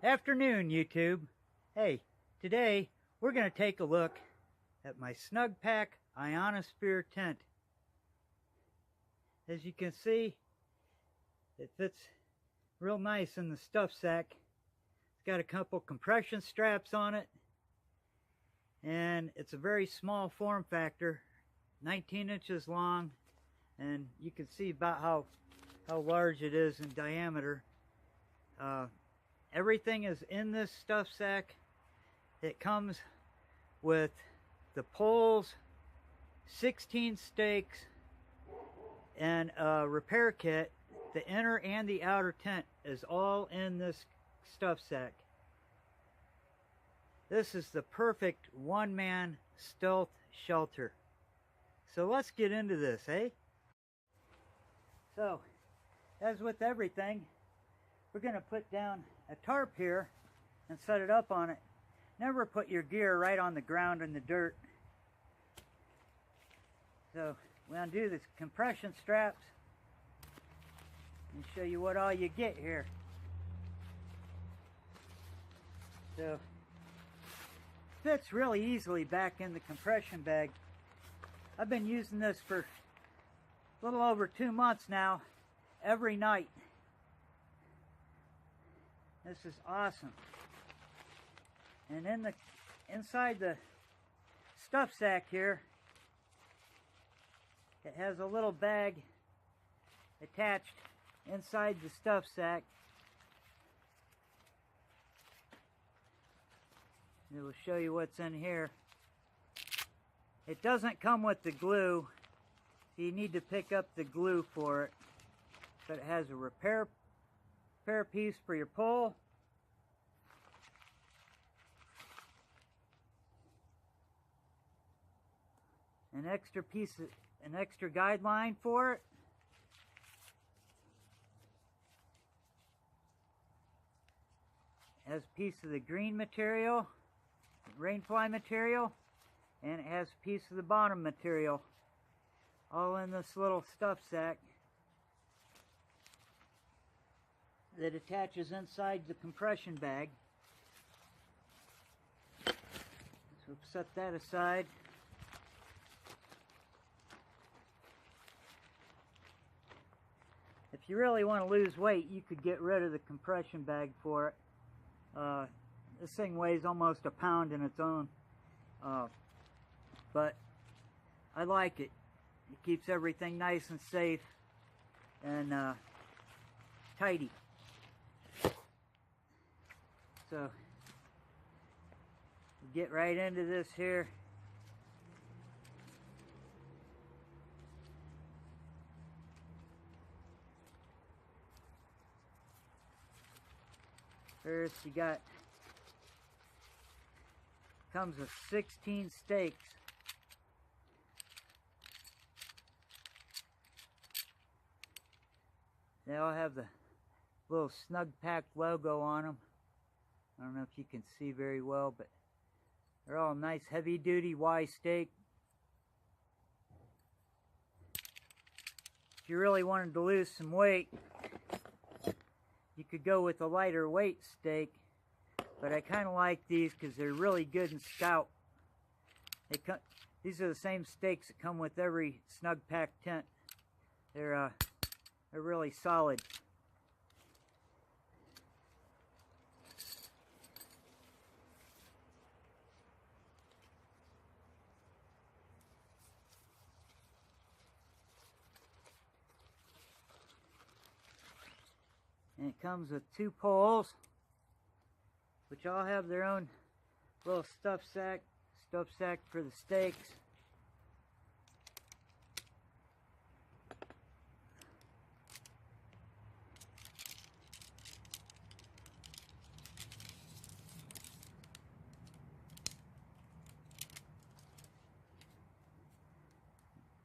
Afternoon, YouTube. Hey, today we're going to take a look at my Snugpak Ionosphere tent. As you can see, it fits real nice in the stuff sack. It's got a couple compression straps on it, and it's a very small form factor, 19 inches long, and you can see about how large it is in diameter. Everything is in this stuff sack. It comes with the poles, 16 stakes, and a repair kit. The inner and the outer tent is all in this stuff sack. This is the perfect one-man stealth shelter. So let's get into this, eh? So, as with everything, we're going to put down a tarp here and set it up on it. Never put your gear right on the ground in the dirt. So we undo the compression straps and show you what all you get here. So fits really easily back in the compression bag. I've been using this for a little over 2 months now, every night. This is awesome. And inside the stuff sack here, it has a little bag attached inside the stuff sack. It will show you what's in here. It doesn't come with the glue, so you need to pick up the glue for it. But it has a repair piece for your pole, an extra guideline for it, it has a piece of the green material, rainfly material, and it has a piece of the bottom material, all in this little stuff sack that attaches inside the compression bag. So set that aside. If you really want to lose weight, you could get rid of the compression bag for it. This thing weighs almost a pound in its own, but I like it. It keeps everything nice and safe and tidy. So get right into this here. First, comes with 16 stakes. They all have the little Snugpak logo on them. I don't know if you can see very well, but they're all nice heavy-duty Y stake. If you really wanted to lose some weight, you could go with a lighter weight stake, but I kind of like these because they're really good in scout. These are the same stakes that come with every Snugpak tent. They're really solid. And it comes with 2 poles, which all have their own little stuff sack for the stakes.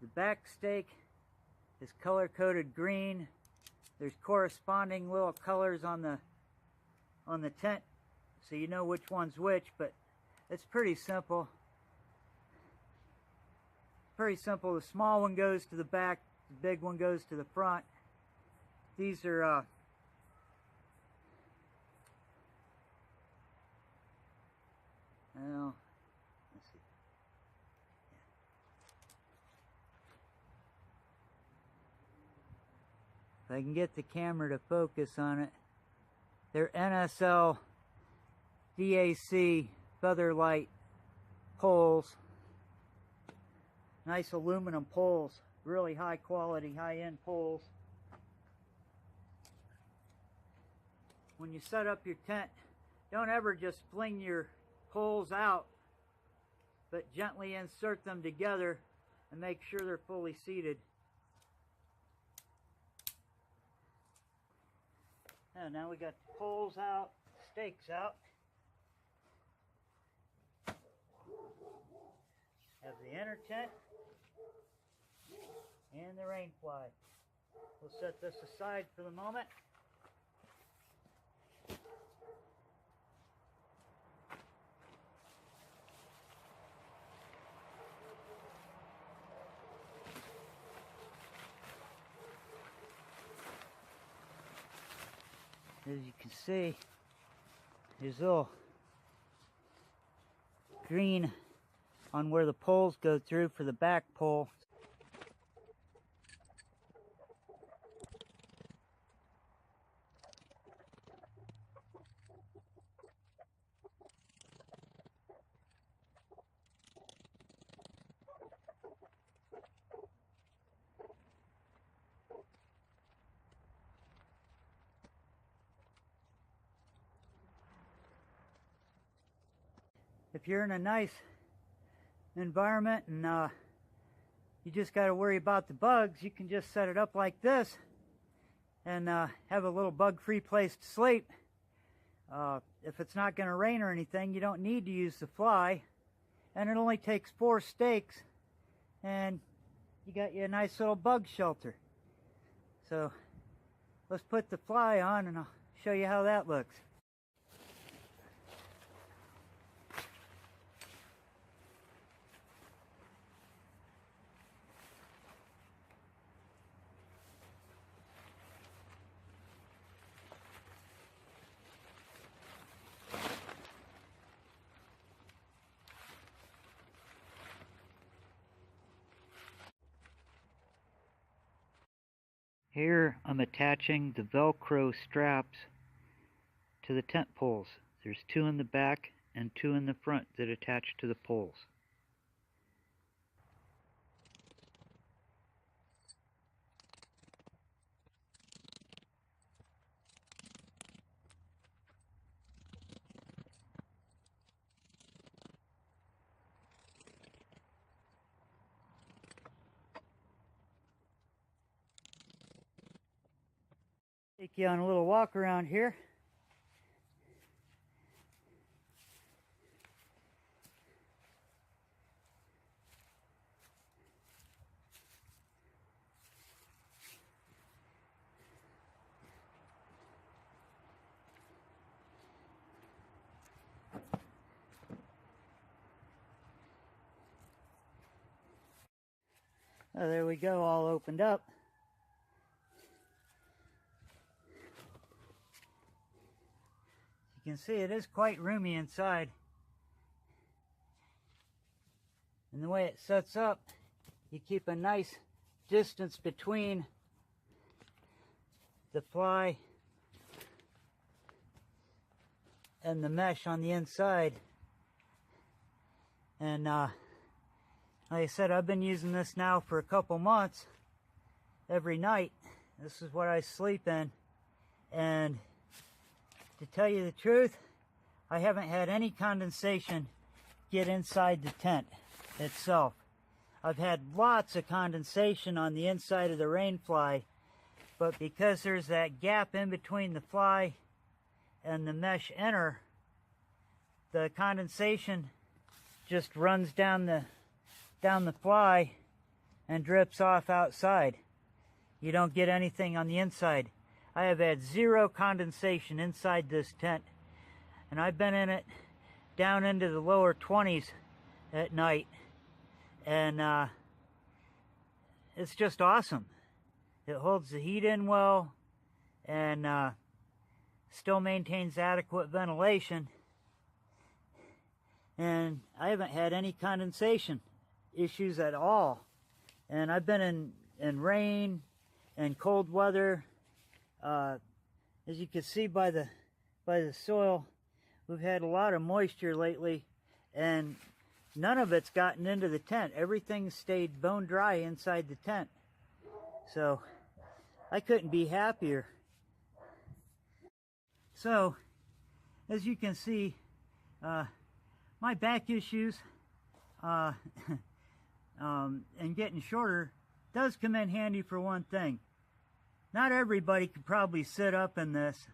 The back stake is color-coded green. There's corresponding little colors on the tent, so you know which one's which, but it's pretty simple. Pretty simple. The small one goes to the back, the big one goes to the front. These are Well, let's see. If I can get the camera to focus on it, they're NSL DAC Featherlight poles. Nice aluminum poles, really high quality, high-end poles. When you set up your tent, don't ever just fling your poles out, but gently insert them together and make sure they're fully seated. And now we got the poles out, stakes out. Have the inner tent and the rain fly. We'll set this aside for the moment. As you can see, there's a little green on where the poles go through for the back pole. If you're in a nice environment and you just got to worry about the bugs, you can just set it up like this and have a little bug-free place to sleep. If it's not going to rain or anything, you don't need to use the fly, and it only takes 4 stakes and you got you a nice little bug shelter. So let's put the fly on and I'll show you how that looks. Here I'm attaching the Velcro straps to the tent poles. There's 2 in the back and 2 in the front that attach to the poles. Take you on a little walk around here. Oh, there we go, all opened up. You can see it is quite roomy inside. And the way it sets up, you keep a nice distance between the fly and the mesh on the inside. And like I said, I've been using this now for a couple months every night. This is what I sleep in. And to tell you the truth, I haven't had any condensation get inside the tent itself. I've had lots of condensation on the inside of the rain fly, but because there's that gap in between the fly and the mesh inner, the condensation just runs down the fly and drips off outside. You don't get anything on the inside. I have had 0 condensation inside this tent, and I've been in it down into the lower 20s at night, and it's just awesome. It holds the heat in well and still maintains adequate ventilation. and I haven't had any condensation issues at all. And I've been in rain and cold weather. As you can see by the soil, we've had a lot of moisture lately, and none of it's gotten into the tent. Everything stayed bone dry inside the tent. So I couldn't be happier. So as you can see, my back issues and getting shorter does come in handy for one thing. Not everybody could probably sit up in this.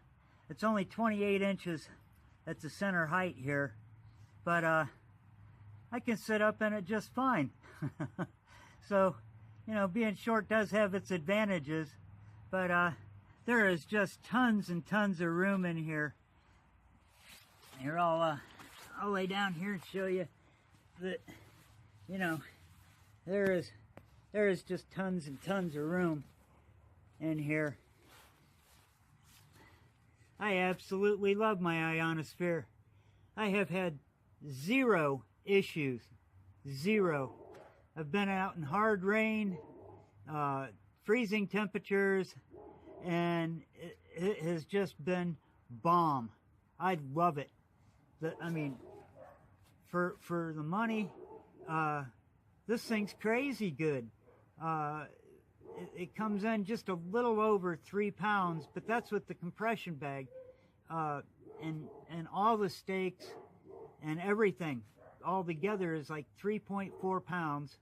It's only 28 inches at the center height here, but I can sit up in it just fine. So, you know, being short does have its advantages, but there is just tons and tons of room in here. Here, I'll lay down here and show you that, you know, there is just tons and tons of room in here. I absolutely love my ionosphere. I have had 0 issues. 0. I've been out in hard rain, freezing temperatures, and it has just been bomb. I love it. I mean, for the money, this thing's crazy good. It comes in just a little over 3 pounds, but that's with the compression bag, and all the stakes and everything all together is like 3.4 pounds.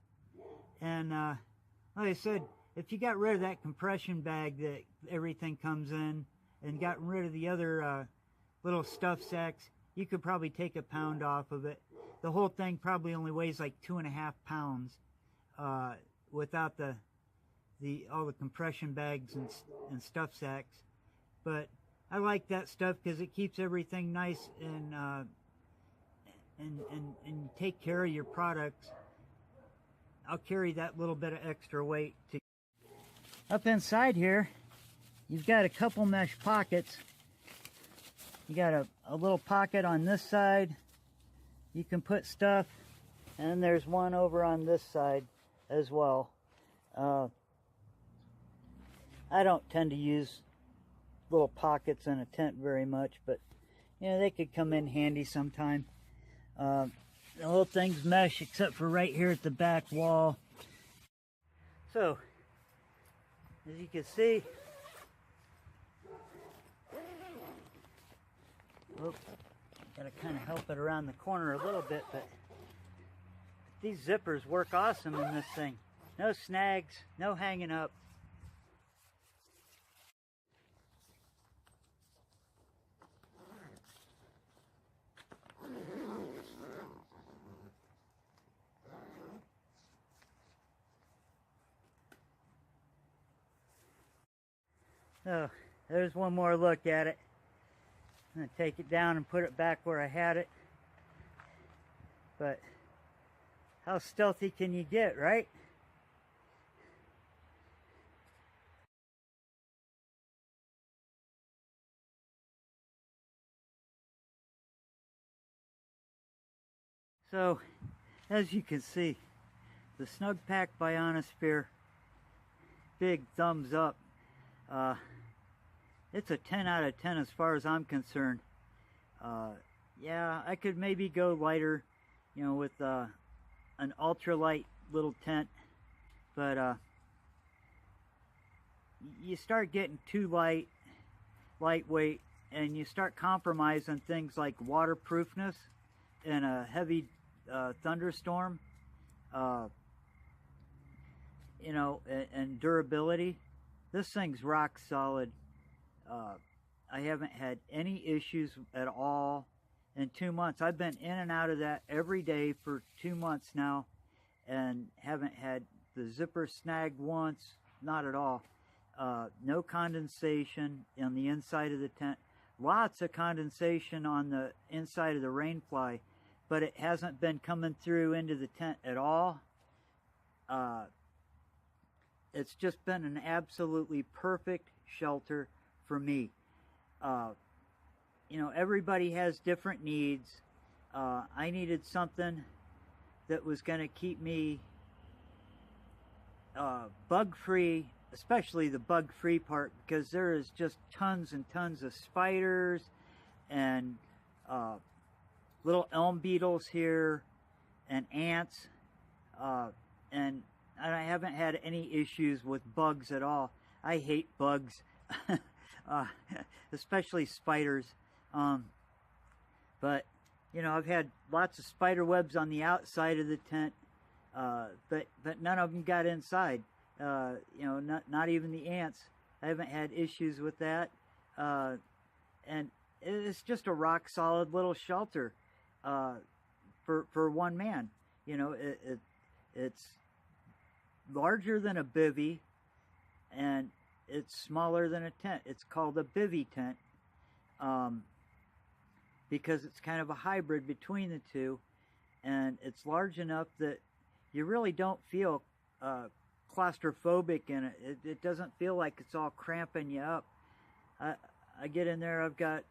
And like I said, if you got rid of that compression bag that everything comes in and got rid of the other little stuff sacks, you could probably take 1 pound off of it. The whole thing probably only weighs like 2.5 pounds without all the compression bags and stuff sacks. But I like that stuff because it keeps everything nice and take care of your products. I'll carry that little bit of extra weight. Up inside here, you've got a couple mesh pockets. You got a little pocket on this side. You can put stuff, and there's one over on this side as well. I don't tend to use little pockets in a tent very much, but you know, they could come in handy sometime. The whole thing's mesh except for right here at the back wall. So, as you can see, gotta kind of help it around the corner a little bit, but these zippers work awesome in this thing. No snags, no hanging up. So, there's one more look at it. I'm going to take it down and put it back where I had it. But how stealthy can you get, right? So, as you can see, the Snugpak Ionosphere, big thumbs up. It's a 10 out of 10 as far as I'm concerned. Yeah, I could maybe go lighter, you know, with an ultralight little tent, but you start getting too lightweight, and you start compromising things like waterproofness in a heavy thunderstorm, you know, and durability. This thing's rock solid. I haven't had any issues at all in 2 months. I've been in and out of that every day for 2 months now, and haven't had the zipper snag once, not at all. No condensation on the inside of the tent. Lots of condensation on the inside of the rainfly, but it hasn't been coming through into the tent at all. It's just been an absolutely perfect shelter for me. You know, everybody has different needs. I needed something that was going to keep me bug-free, especially the bug-free part, because there is just tons and tons of spiders and little elm beetles here and ants, and I haven't had any issues with bugs at all. I hate bugs, especially spiders. But you know, I've had lots of spider webs on the outside of the tent, but none of them got inside. You know, not even the ants. I haven't had issues with that, and it's just a rock solid little shelter for one man. You know, it's larger than a bivy, and it's smaller than a tent. It's called a bivy tent, because it's kind of a hybrid between the two, and it's large enough that you really don't feel claustrophobic in it. It doesn't feel like it's all cramping you up. I get in there, I've got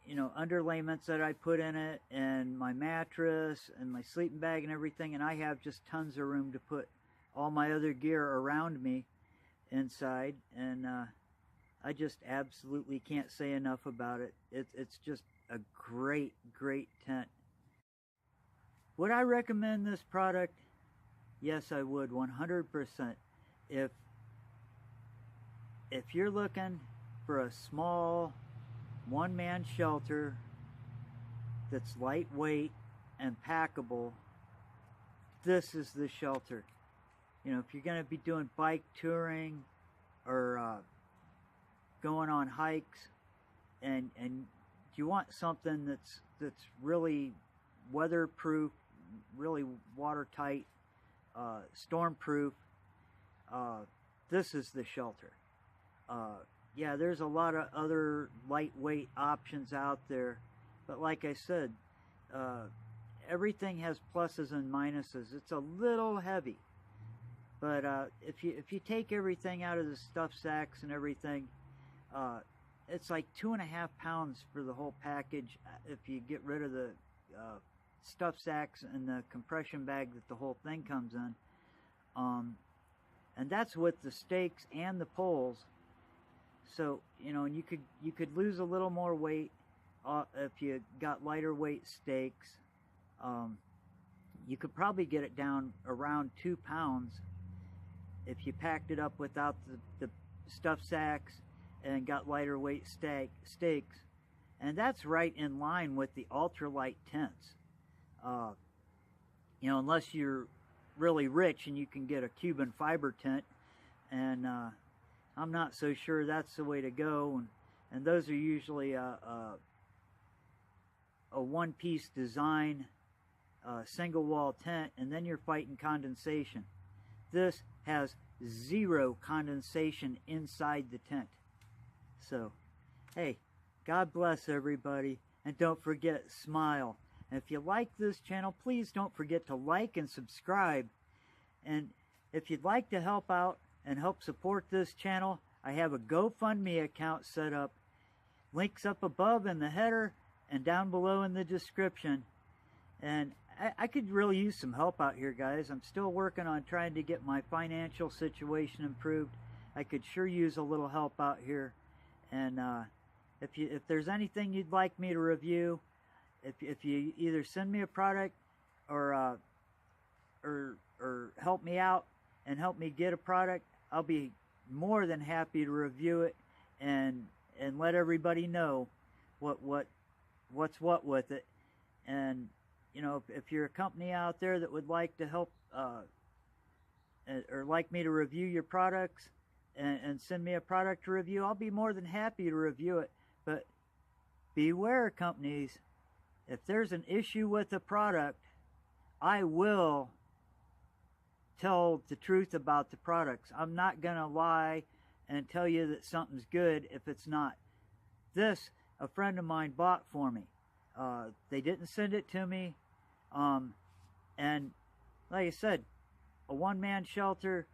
you know, underlayments that I put in it, and my mattress and my sleeping bag and everything, and I have just tons of room to put all my other gear around me inside, and I just absolutely can't say enough about it. It's just a great tent. Would I recommend this product? Yes, I would, 100%. If you're looking for a small one-man shelter that's lightweight and packable, this is the shelter. You know, if you're going to be doing bike touring or going on hikes, and you want something that's really weatherproof, really watertight, stormproof, this is the shelter. Yeah, there's a lot of other lightweight options out there, but like I said, everything has pluses and minuses. It's a little heavy, but if you take everything out of the stuff sacks and everything, it's like 2.5 pounds for the whole package if you get rid of the stuff sacks and the compression bag that the whole thing comes in, and that's with the stakes and the poles. So, you know, and you could lose a little more weight if you got lighter weight stakes. You could probably get it down around 2 pounds if you packed it up without the stuff sacks and got lighter weight stakes. And that's right in line with the ultralight tents. You know, unless you're really rich and you can get a Cuban fiber tent, and I'm not so sure that's the way to go, and those are usually a one-piece design, single wall tent, and then you're fighting condensation. This has zero condensation inside the tent. So, hey, God bless everybody, and don't forget, smile. And if you like this channel, please don't forget to like and subscribe. And if you'd like to help out and help support this channel, I have a GoFundMe account set up. Links up above in the header and down below in the description. And I could really use some help out here, guys. I'm still working on trying to get my financial situation improved. I could sure use a little help out here. And if there's anything you'd like me to review, if you either send me a product or help me out and help me get a product, I'll be more than happy to review it and let everybody know what's what with it. And you know, if you're a company out there that would like to help or like me to review your products and send me a product to review, I'll be more than happy to review it. But beware, companies, if there's an issue with the product, I will tell the truth about the products. I'm not gonna lie and tell you that something's good if it's not. This, a friend of mine bought for me. They didn't send it to me, and like I said, a one-man shelter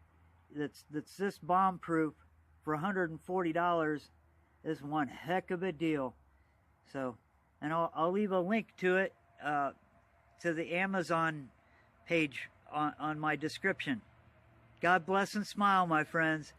that's this bomb-proof for $140 is one heck of a deal. So and I'll leave a link to it, to the Amazon page on my description. God bless and smile, my friends.